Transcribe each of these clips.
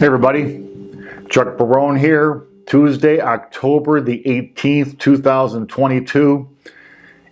Hey everybody, Chuck Barone here. Tuesday, October the 18th, 2022.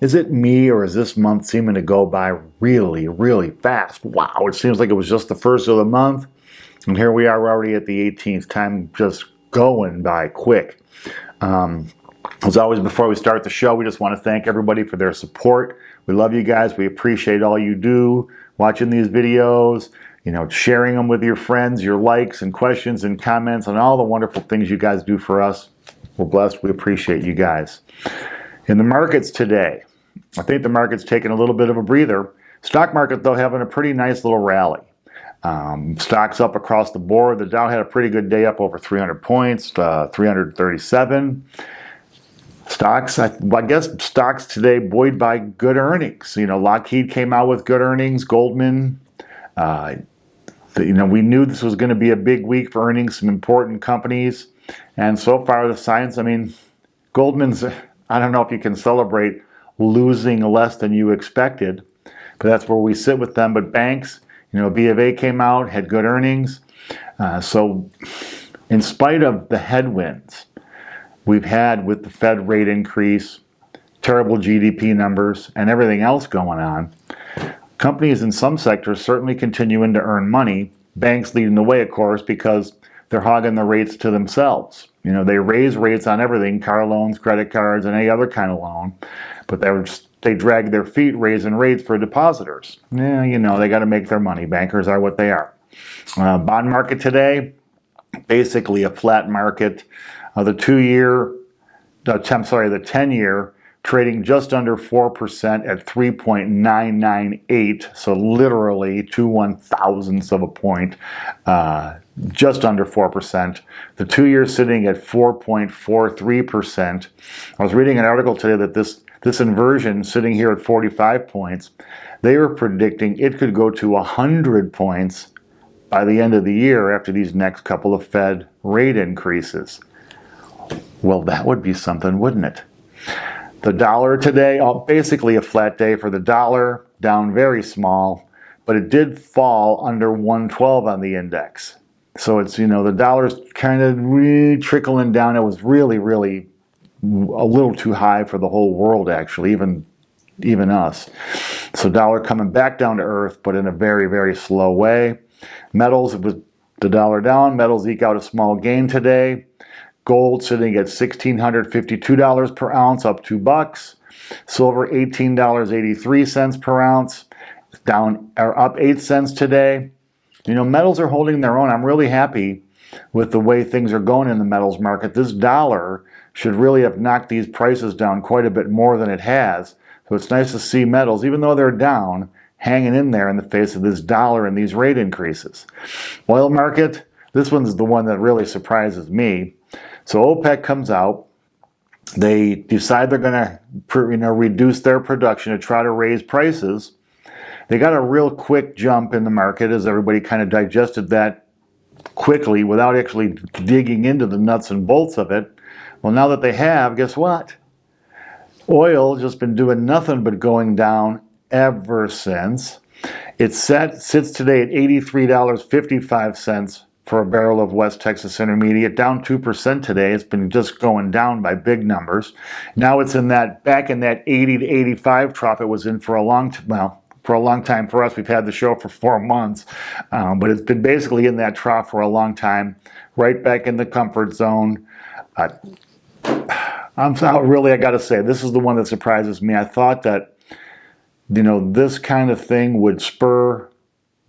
Is it me or is this month seeming to go by really, really fast? Wow, it seems like it was just the first of the month. And here we are already at the 18th. Time just going by quick. As always, before we start the show, we just want to thank everybody for their support. We love you guys. We appreciate all you do, watching these videos, sharing them with your friends, your likes and questions and comments, and all the wonderful things you guys do for us. We're blessed. We appreciate you guys. In the markets today, I think the market's taking a little bit of a breather. Stock market, though, having a pretty nice little rally. Stocks up across the board. The Dow had a pretty good day, up over 300 points, 337. Stocks, I guess stocks today buoyed by good earnings. Lockheed came out with good earnings. Goldman, we knew this was going to be a big week for earnings, some important companies. And so far the signs, Goldman's, I don't know if you can celebrate losing less than you expected, but that's where we sit with them. But banks, B of A came out, had good earnings. So in spite of the headwinds we've had with the Fed rate increase, terrible GDP numbers, and everything else going on, companies in some sectors certainly continuing to earn money. Banks leading the way, of course, because they're hogging the rates to themselves. They raise rates on everything, car loans, credit cards, and any other kind of loan, but they drag their feet raising rates for depositors. They got to make their money. Bankers are what they are. Bond market today, basically a flat market. The 10-year trading just under 4% at 3.998, so literally 2/1000ths of a point, just under 4%. The 2-year sitting at 4.43%. I was reading an article today that this inversion sitting here at 45 points, they were predicting it could go to 100 points by the end of the year after these next couple of Fed rate increases. Well, that would be something, wouldn't it? The dollar today, basically a flat day for the dollar, down very small, but it did fall under 112 on the index. So it's, the dollar's kind of really trickling down. It was really, really a little too high for the whole world, actually, even us. So dollar coming back down to earth, but in a very, very slow way. Metals, it was the dollar down. Metals eke out a small gain today. Gold sitting at $1,652 per ounce, up $2. Silver, $18.83 per ounce, up 8 cents today. Metals are holding their own. I'm really happy with the way things are going in the metals market. This dollar should really have knocked these prices down quite a bit more than it has. So it's nice to see metals, even though they're down, hanging in there in the face of this dollar and these rate increases. Oil market, this one's the one that really surprises me. So OPEC comes out. They decide they're going to reduce their production to try to raise prices. They got a real quick jump in the market as everybody kind of digested that quickly without actually digging into the nuts and bolts of it. Well, now that they have, guess what? Oil just been doing nothing but going down ever since. It sits today at $83.55 for a barrel of West Texas Intermediate, down 2% today. It's been just going down by big numbers. Now it's back in that 80 to 85 trough it was in for a long time. For a long time for us. We've had the show for 4 months, but it's been basically in that trough for a long time, right back in the comfort zone. I got to say, this is the one that surprises me. I thought that, this kind of thing would spur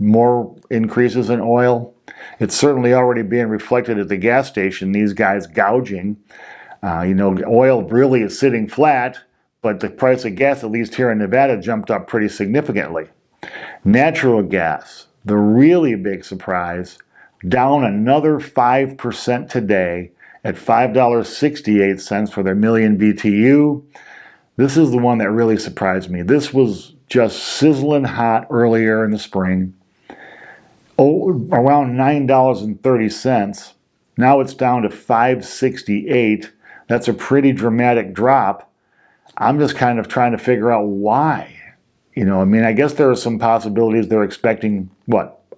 more increases in oil. It's certainly already being reflected at the gas station, these guys gouging. Oil really is sitting flat, but the price of gas, at least here in Nevada, jumped up pretty significantly. Natural gas, the really big surprise, down another 5% today at $5.68 for their million BTU. This is the one that really surprised me. This was just sizzling hot earlier in the spring. Around $9.30. Now it's down to $5.68. That's a pretty dramatic drop. I'm just kind of trying to figure out why. I guess there are some possibilities. They're expecting,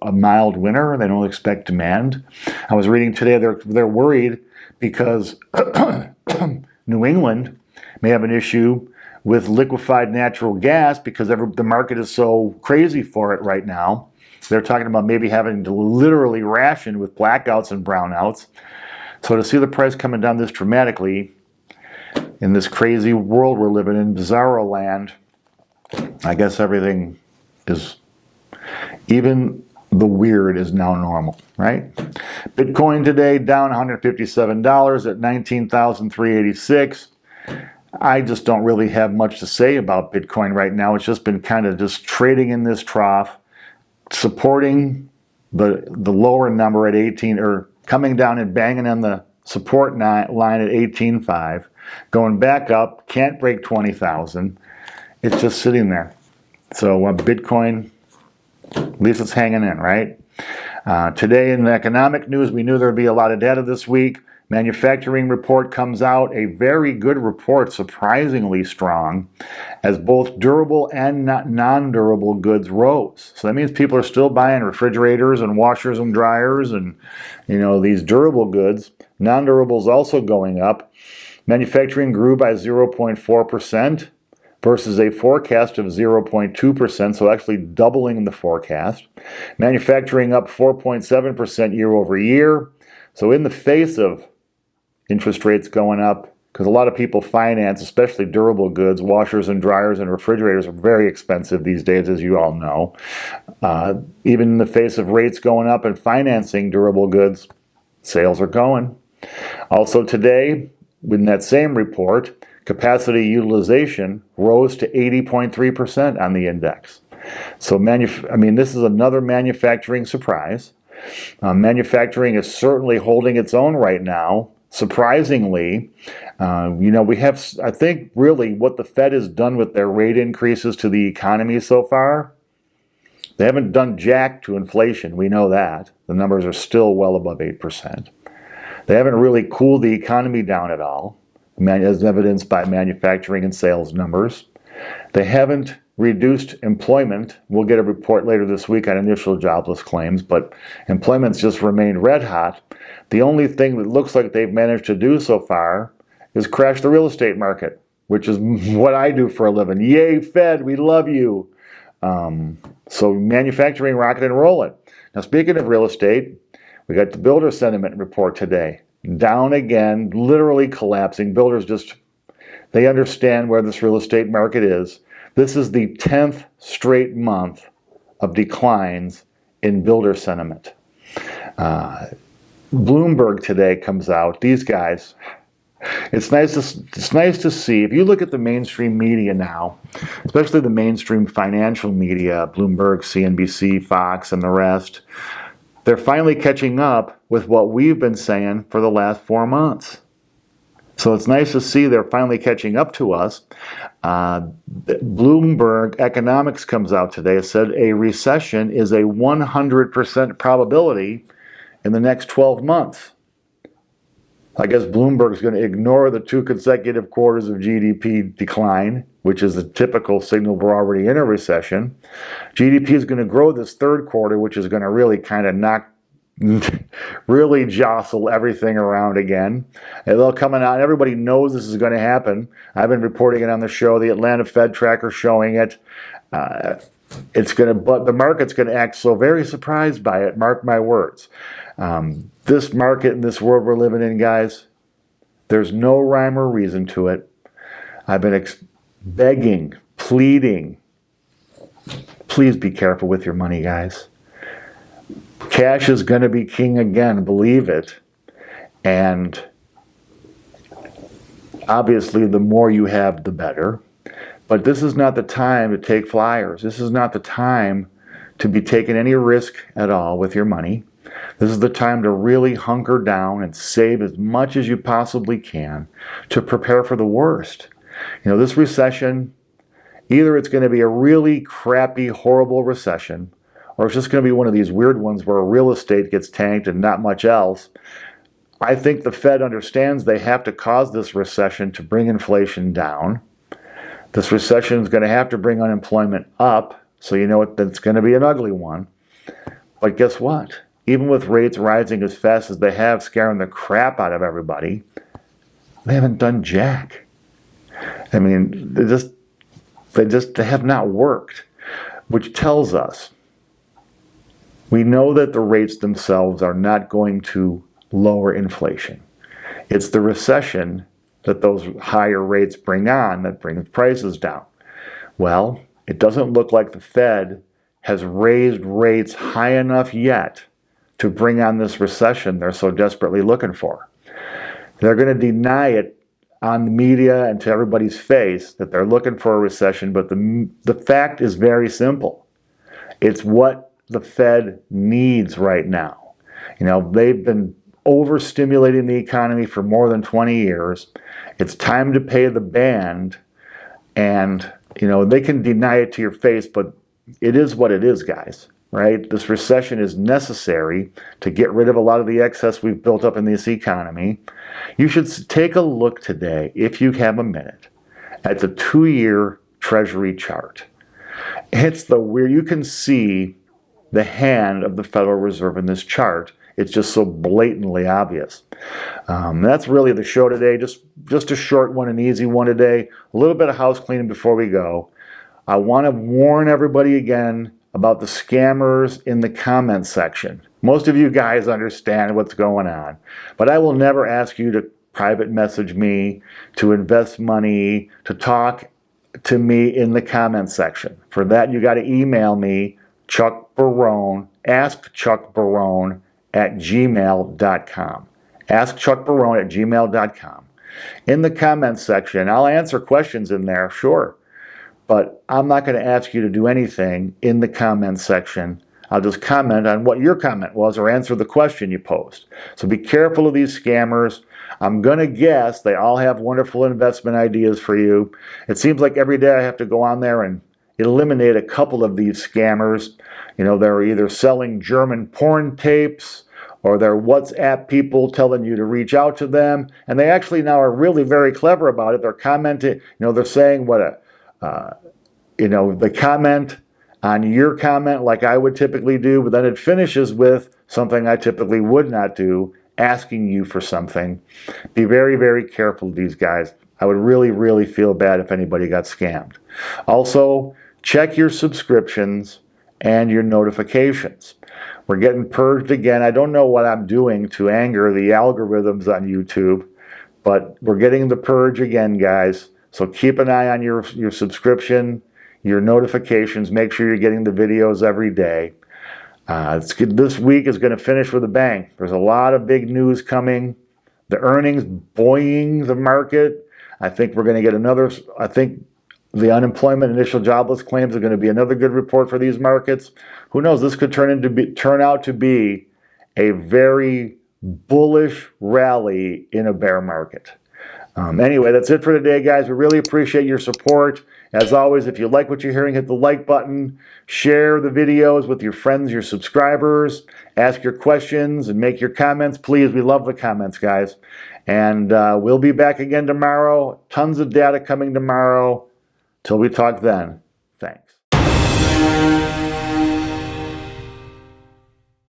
a mild winter. They don't expect demand. I was reading today they're worried because New England may have an issue with liquefied natural gas because the market is so crazy for it right now. They're talking about maybe having to literally ration with blackouts and brownouts. So to see the price coming down this dramatically in this crazy world we're living in, bizarro land, I guess everything is, even the weird is now normal, right? Bitcoin today down $157 at 19,386. I just don't really have much to say about Bitcoin right now. It's just been kind of just trading in this trough, supporting the lower number at 18, or coming down and banging on the support line at 18.5, going back up, can't break 20,000. It's just sitting there. So Bitcoin, at least it's hanging in, right? Today in the economic news, we knew there would be a lot of data this week. Manufacturing report comes out, a very good report, surprisingly strong, as both durable and non-durable goods rose. So that means people are still buying refrigerators and washers and dryers and, these durable goods. Non-durables also going up. Manufacturing grew by 0.4% versus a forecast of 0.2%, so actually doubling the forecast. Manufacturing up 4.7% year over year. So in the face of interest rates going up, because a lot of people finance, especially durable goods, washers and dryers and refrigerators are very expensive these days, as you all know. Even in the face of rates going up and financing durable goods, sales are going. Also today, in that same report, capacity utilization rose to 80.3% on the index. So this is another manufacturing surprise. Manufacturing is certainly holding its own right now. Surprisingly, we have, I think, really what the Fed has done with their rate increases to the economy so far. They haven't done jack to inflation. We know that. The numbers are still well above 8%. They haven't really cooled the economy down at all, as evidenced by manufacturing and sales numbers. They haven't reduced employment. We'll get a report later this week on initial jobless claims, but employment's just remained red hot. The only thing that looks like they've managed to do so far is crash the real estate market, which is what I do for a living. Yay, Fed, we love you. So manufacturing rocket and rolling. Now, speaking of real estate, we got the builder sentiment report today. Down again, literally collapsing. Builders they understand where this real estate market is. This is the 10th straight month of declines in builder sentiment. Bloomberg today comes out. These guys, it's nice to see. If you look at the mainstream media now, especially the mainstream financial media, Bloomberg, CNBC, Fox, and the rest, they're finally catching up with what we've been saying for the last 4 months. So it's nice to see they're finally catching up to us. Bloomberg Economics comes out today. It said a recession is a 100% probability in the next 12 months. I guess Bloomberg's going to ignore the 2 consecutive quarters of GDP decline, which is a typical signal we're already in a recession. GDP is going to grow this third quarter, which is going to really kind of really jostle everything around again. And they'll come out. Everybody knows this is going to happen. I've been reporting it on the show. The Atlanta Fed tracker showing it. But the market's going to act so very surprised by it. Mark my words. This market and this world we're living in, guys, there's no rhyme or reason to it. I've been begging, pleading, please be careful with your money, guys. Cash is going to be king again, believe it. And obviously, the more you have, the better. But this is not the time to take flyers. This is not the time to be taking any risk at all with your money. This is the time to really hunker down and save as much as you possibly can to prepare for the worst. This recession, either it's going to be a really crappy, horrible recession, or it's just going to be one of these weird ones where real estate gets tanked and not much else. I think the Fed understands they have to cause this recession to bring inflation down. This recession is going to have to bring unemployment up, so you know that's going to be an ugly one. But guess what? Even with rates rising as fast as they have, scaring the crap out of everybody, they haven't done jack. I mean, they have not worked, which tells us we know that the rates themselves are not going to lower inflation. It's the recession that those higher rates bring on that brings prices down. Well, it doesn't look like the Fed has raised rates high enough yet to bring on this recession they're so desperately looking for. They're going to deny it on the media and to everybody's face that they're looking for a recession, but the fact is very simple. It's what the Fed needs right now. You know, they've been overstimulating the economy for more than 20 years. It's time to pay the band, and you know, they can deny it to your face, but it is what it is, guys, right? This recession is necessary to get rid of a lot of the excess we've built up in this economy. You should take a look today, if you have a minute, at the 2-year Treasury chart. It's where you can see the hand of the Federal Reserve in this chart. It's just so blatantly obvious. That's really the show today. Just a short one, an easy one today. A little bit of house cleaning before we go. I want to warn everybody again about the scammers in the comment section. Most of you guys understand what's going on, but I will never ask you to private message me, to invest money, to talk to me in the comment section. For that, you got to email me, Chuck Barone, askchuckbarone@gmail.com. Askchuckbarone@gmail.com. In the comments section, I'll answer questions in there, sure, but I'm not going to ask you to do anything in the comments section. I'll just comment on what your comment was or answer the question you posed. So be careful of these scammers. I'm going to guess they all have wonderful investment ideas for you. It seems like every day I have to go on there and eliminate a couple of these scammers. You know, they're either selling German porn tapes or they're WhatsApp people telling you to reach out to them. And they actually now are really very clever about it. They're commenting, you know, they're saying they comment on your comment like I would typically do, but then it finishes with something I typically would not do, asking you for something. Be very, very careful of these guys. I would really, really feel bad if anybody got scammed. Also, check your subscriptions and your notifications. We're getting purged again. I don't know what I'm doing to anger the algorithms on YouTube, but we're getting the purge again, guys. So keep an eye on your subscription, your notifications. Make sure you're getting the videos every day. This week is going to finish with a bang. There's a lot of big news coming. The earnings buoying the market. I think we're going to get the unemployment initial jobless claims are going to be another good report for these markets. Who knows? This could turn out to be a very bullish rally in a bear market. Anyway, that's it for today, guys. We really appreciate your support. As always, if you like what you're hearing, hit the like button. Share the videos with your friends, your subscribers. Ask your questions and make your comments. Please, we love the comments, guys. And we'll be back again tomorrow. Tons of data coming tomorrow. Till we talk then.